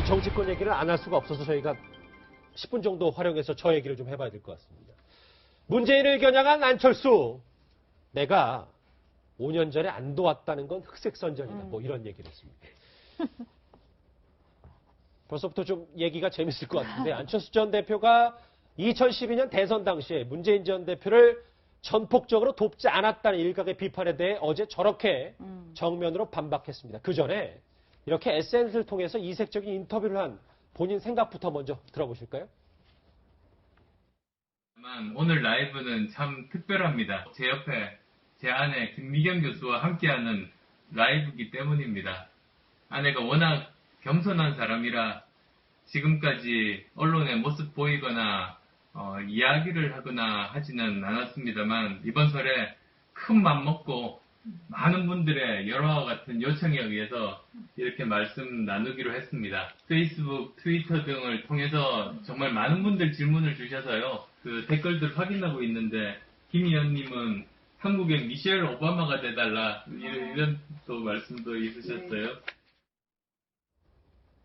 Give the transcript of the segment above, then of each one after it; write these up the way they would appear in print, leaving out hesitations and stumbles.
정치권 얘기를 안 할 수가 없어서 저희가 10분 정도 활용해서 저 얘기를 좀 해봐야 될 것 같습니다. 문재인을 겨냥한 안철수. 내가 5년 전에 안 도왔다는 건 흑색선전이다. 뭐 이런 얘기를 했습니다. 벌써부터 좀 얘기가 재밌을 것 같은데 안철수 전 대표가 2012년 대선 당시에 문재인 전 대표를 전폭적으로 돕지 않았다는 일각의 비판에 대해 어제 저렇게 정면으로 반박했습니다. 그 전에 이렇게 SNS를 통해서 이색적인 인터뷰를 한 본인 생각부터 먼저 들어보실까요? 오늘 라이브는 참 특별합니다. 제 옆에 제 아내 김미경 교수와 함께하는 라이브이기 때문입니다. 아내가 워낙 겸손한 사람이라 지금까지 언론에 모습 보이거나 이야기를 하거나 하지는 않았습니다만 이번 설에 큰 맘 먹고 많은 분들의 여러와 같은 요청에 의해서 이렇게 말씀 나누기로 했습니다. 페이스북, 트위터 등을 통해서 정말 많은 분들 질문을 주셔서요. 그 댓글들 확인하고 있는데 김 의원님은 한국의 미셸 오바마가 돼달라 이런 또 말씀도 있으셨어요.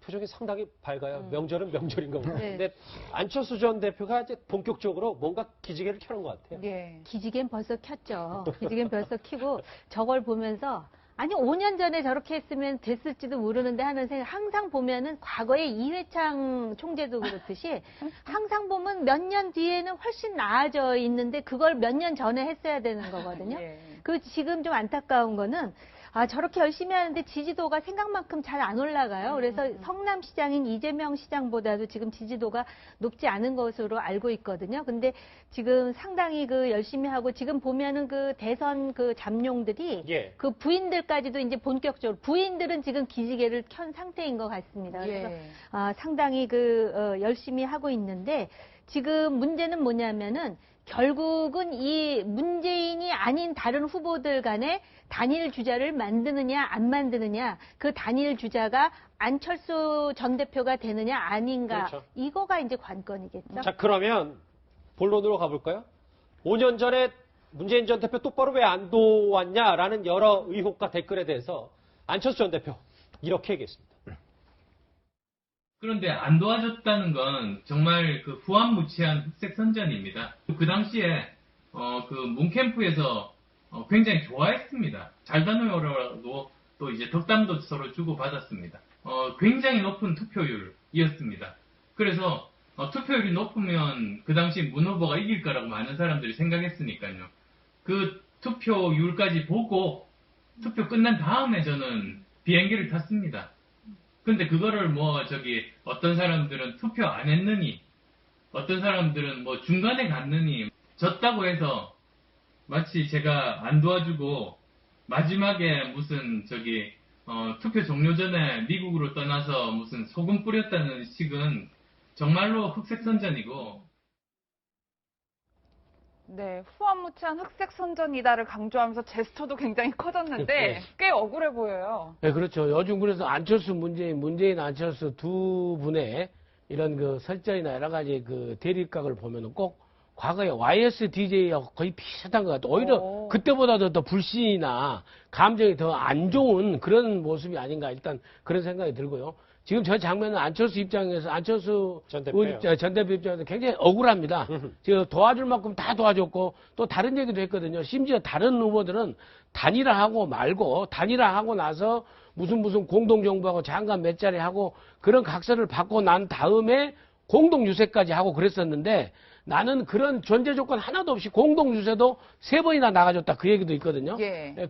표정이 상당히 밝아요. 명절은 명절인가 보다. 네. 근데 안철수 전 대표가 이제 본격적으로 뭔가 기지개를 켜는 것 같아요. 네. 기지개는 벌써 켰죠. 기지개는 벌써 켜고 저걸 보면서 아니 5년 전에 저렇게 했으면 됐을지도 모르는데 하는 생각 항상 보면은 과거에 이회창 총재도 그렇듯이 항상 보면 몇 년 뒤에는 훨씬 나아져 있는데 그걸 몇 년 전에 했어야 되는 거거든요. 그 지금 좀 안타까운 거는 저렇게 열심히 하는데 지지도가 생각만큼 잘 안 올라가요. 그래서 성남시장인 이재명 시장보다도 지금 지지도가 높지 않은 것으로 알고 있거든요. 근데 지금 상당히 열심히 하고 지금 보면은 대선 잠룡들이 그 부인들까지도 이제 본격적으로 부인들은 지금 기지개를 켠 상태인 것 같습니다. 그래서 상당히 열심히 하고 있는데 지금 문제는 뭐냐면은 결국은 이 문재인이 아닌 다른 후보들 간에 단일 주자를 만드느냐 안 만드느냐 그 단일 주자가 안철수 전 대표가 되느냐 아닌가 그렇죠. 이거가 이제 관건이겠죠. 자 그러면 본론으로 가볼까요? 5년 전에 문재인 전 대표 똑바로 왜 안 도왔냐라는 여러 의혹과 댓글에 대해서 안철수 전 대표 이렇게 얘기했습니다. 그런데 안 도와줬다는 건 정말 후한무치한 흑색 선전입니다. 그 당시에 문캠프에서 굉장히 좋아했습니다. 잘 다녀오라고 또 이제 덕담도 서로 주고 받았습니다. 굉장히 높은 투표율이었습니다. 그래서 투표율이 높으면 그 당시 문 후보가 이길 거라고 많은 사람들이 생각했으니까요. 그 투표율까지 보고 투표 끝난 다음에 저는 비행기를 탔습니다. 근데 그거를 어떤 사람들은 투표 안 했느니, 어떤 사람들은 중간에 갔느니, 졌다고 해서 마치 제가 안 도와주고 마지막에 무슨 투표 종료 전에 미국으로 떠나서 무슨 소금 뿌렸다는 식은 정말로 흑색선전이고. 네, 후한무치한 흑색선전이다를 강조하면서 제스처도 굉장히 커졌는데 꽤 억울해 보여요. 네, 그렇죠. 요즘 그래서 안철수, 문재인, 안철수 두 분의 이런 설전이나 여러 가지 대립각을 보면은 꼭 과거에 YSDJ하고 거의 비슷한 것 같아요. 오히려 그때보다도 더 불신이나 감정이 더 안 좋은 그런 모습이 아닌가 일단 그런 생각이 들고요. 지금 저 장면은 안철수 입장에서 안철수 전 대표 입장에서 굉장히 억울합니다. 지금 도와줄 만큼 다 도와줬고 또 다른 얘기도 했거든요. 심지어 다른 후보들은 단일화하고 말고 단일화하고 나서 무슨 공동정부하고 장관 몇 자리 하고 그런 각서를 받고 난 다음에 공동유세까지 하고 그랬었는데 나는 그런 존재 조건 하나도 없이 공동유세도 3번이나 나가줬다 그 얘기도 있거든요.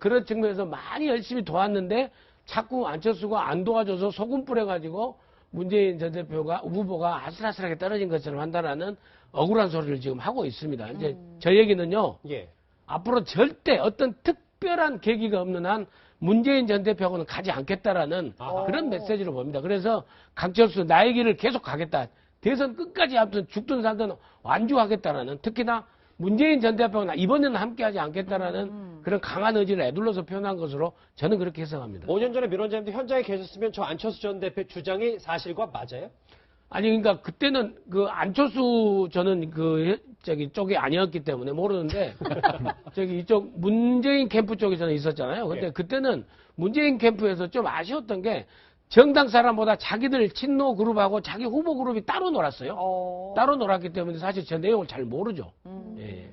그런 측면에서 많이 열심히 도왔는데 자꾸 안철수가 안 도와줘서 소금 뿌려가지고 문재인 전 후보가 아슬아슬하게 떨어진 것처럼 한다라는 억울한 소리를 지금 하고 있습니다. 이제 저 얘기는요. 앞으로 절대 어떤 특별한 계기가 없는 한 문재인 전 대표하고는 가지 않겠다라는 그런 메시지로 봅니다. 그래서 강철수 나의 길을 계속 가겠다. 대선 끝까지 아무튼 죽든 살든 완주하겠다라는 특히나 문재인 전 대표가 이번에는 함께하지 않겠다라는 그런 강한 의지를 애둘러서 표현한 것으로 저는 그렇게 해석합니다. 5년 전에 민원자님도 현장에 계셨으면 저 안철수 전 대표 주장이 사실과 맞아요? 아니 그러니까 그때는 안철수 저는 쪽이 아니었기 때문에 모르는데 이쪽 문재인 캠프 쪽에 저는 있었잖아요. 근데 그때는 문재인 캠프에서 좀 아쉬웠던 게 정당 사람보다 자기들 친노 그룹하고 자기 후보 그룹이 따로 놀았어요. 따로 놀았기 때문에 사실 저 내용을 잘 모르죠. 예.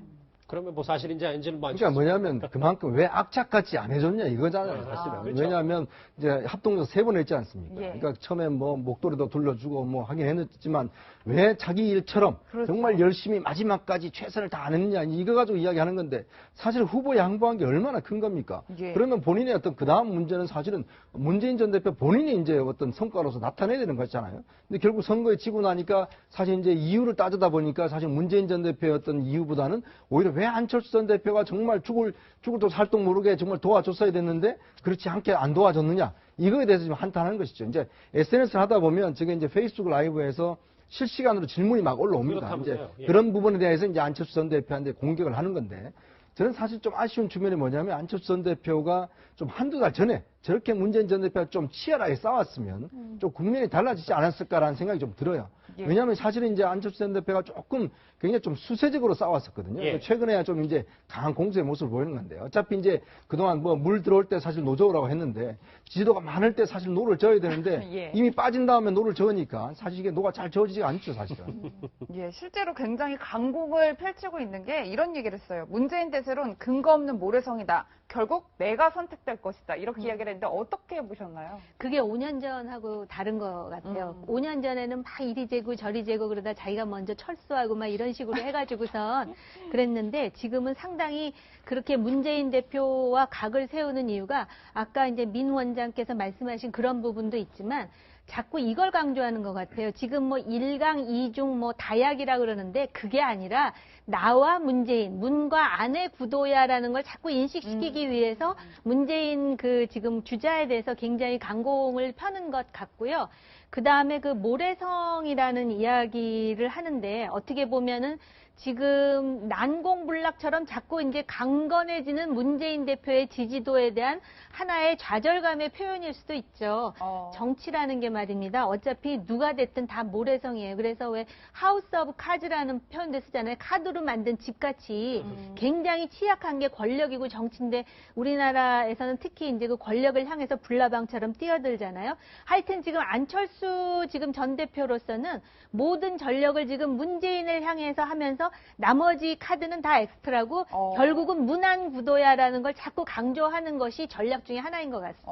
그러면 뭐 사실인지 아닌지는 뭐 그러니까 뭐냐면 그만큼 왜 악착같이 안 해줬냐 이거잖아요, 사실은. 그렇죠. 왜냐하면 이제 합동조 3번 했지 않습니까? 예. 그러니까 처음에 뭐 목도리도 둘러주고 뭐 하긴 했지만 왜 자기 일처럼 그렇죠. 정말 열심히 마지막까지 최선을 다 안 했느냐 이거 가지고 이야기하는 건데 사실 후보 양보한 게 얼마나 큰 겁니까? 예. 그러면 본인의 어떤 그 다음 문제는 사실은 문재인 전 대표 본인이 이제 어떤 성과로서 나타내야 되는 거잖아요. 근데 결국 선거에 지고 나니까 사실 이제 이유를 따지다 보니까 사실 문재인 전 대표의 어떤 이유보다는 오히려 왜 안철수 전 대표가 정말 죽을 도 살도 모르게 정말 도와줬어야 됐는데 그렇지 않게 안 도와줬느냐 이거에 대해서 좀 한탄하는 것이죠. 이제 SNS를 하다 보면 지금 이제 페이스북 라이브에서 실시간으로 질문이 막 올라옵니다. 이제 그렇다면서요. 예. 그런 부분에 대해서 이제 안철수 전 대표한테 공격을 하는 건데 저는 사실 좀 아쉬운 측면이 뭐냐면 안철수 전 대표가 좀 한두 달 전에 저렇게 문재인 전 대표가 좀 치열하게 싸웠으면 좀 국면이 달라지지 않았을까라는 생각이 좀 들어요. 예. 왜냐하면 사실은 이제 안철수 전 대표가 조금 굉장히 좀 수세적으로 싸웠었거든요. 예. 최근에야 좀 이제 강한 공세의 모습을 보이는 건데 어차피 이제 그동안 뭐 물 들어올 때 사실 노저우라고 했는데 지지도가 많을 때 사실 노를 저어야 되는데 예. 이미 빠진 다음에 노를 저으니까 사실 이게 노가 잘 저어지지가 않죠, 사실은. 예, 실제로 굉장히 강공을 펼치고 있는 게 이런 얘기를 했어요. 문재인 대세론 근거 없는 모래성이다. 결국 내가 선택될 것이다. 이렇게 이야기를 했는데 어떻게 보셨나요? 그게 5년 전하고 다른 것 같아요. 5년 전에는 막 이리 재고 저리 재고 그러다 자기가 먼저 철수하고 막 이런 식으로 해가지고선 그랬는데 지금은 상당히 그렇게 문재인 대표와 각을 세우는 이유가 아까 이제 민 원장께서 말씀하신 그런 부분도 있지만 자꾸 이걸 강조하는 것 같아요. 지금 뭐 1강, 2중, 뭐 다약이라 그러는데 그게 아니라 나와 문재인, 문과 안의 구도야라는 걸 자꾸 인식시키기 위해서 문재인 그 지금 주자에 대해서 굉장히 강공을 펴는 것 같고요. 그 다음에 그 모래성이라는 이야기를 하는데 어떻게 보면은 지금 난공불락처럼 자꾸 이제 강건해지는 문재인 대표의 지지도에 대한 하나의 좌절감의 표현일 수도 있죠. 정치라는 게 말입니다. 어차피 누가 됐든 다 모래성이에요. 그래서 왜 하우스 오브 카즈라는 표현도 쓰잖아요. 카드로 만든 집같이 굉장히 취약한 게 권력이고 정치인데 우리나라에서는 특히 이제 그 권력을 향해서 불나방처럼 뛰어들잖아요. 하여튼 지금 안철수 지금 전 대표로서는 모든 전력을 지금 문재인을 향해서 하면서 나머지 카드는 다 엑스트라고 결국은 문안 구도야라는 걸 자꾸 강조하는 것이 전략 중에 하나인 것 같습니다.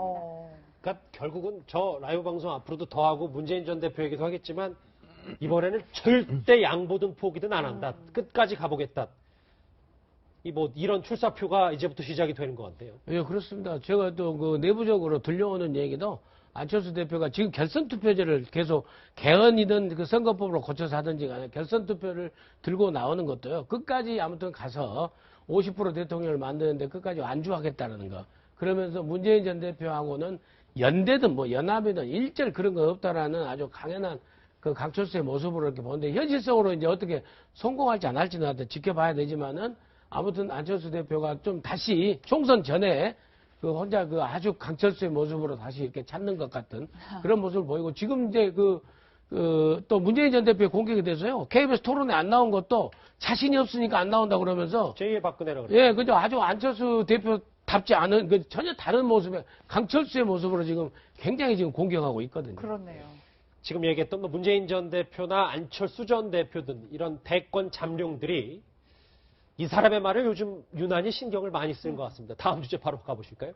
그러니까 결국은 저 라이브 방송 앞으로도 더 하고 문재인 전 대표 얘기도 하겠지만 이번에는 절대 양보든 포기든 안 한다. 끝까지 가보겠다. 이런 출사표가 이제부터 시작이 되는 것 같네요. 예, 그렇습니다. 제가 또 그 내부적으로 들려오는 얘기도 안철수 대표가 지금 결선 투표제를 계속 개헌이든 그 선거법으로 고쳐서 하든지 간에 결선 투표를 들고 나오는 것도요. 끝까지 아무튼 가서 50% 대통령을 만드는데 끝까지 완주하겠다는 거. 그러면서 문재인 전 대표하고는 연대든 뭐 연합이든 일절 그런 거 없다라는 아주 강연한 그 강철수의 모습으로 이렇게 보는데 현실적으로 이제 어떻게 성공할지 안 할지는 하여튼 지켜봐야 되지만은 아무튼 안철수 대표가 좀 다시 총선 전에 그 혼자 그 아주 강철수의 모습으로 다시 이렇게 찾는 것 같은 그런 모습을 보이고 지금 이제 또 문재인 전 대표의 공격이 돼서요. KBS 토론에 안 나온 것도 자신이 없으니까 안 나온다 그러면서 제2의 박근혜라 그래요. 예, 그죠. 아주 안철수 대표답지 않은 그 전혀 다른 모습의 강철수의 모습으로 지금 굉장히 지금 공격하고 있거든요. 그렇네요. 지금 얘기했던 뭐 문재인 전 대표나 안철수 전 대표든 이런 대권 잠룡들이 이 사람의 말을 요즘 유난히 신경을 많이 쓰는 것 같습니다. 다음 주제 바로 가보실까요?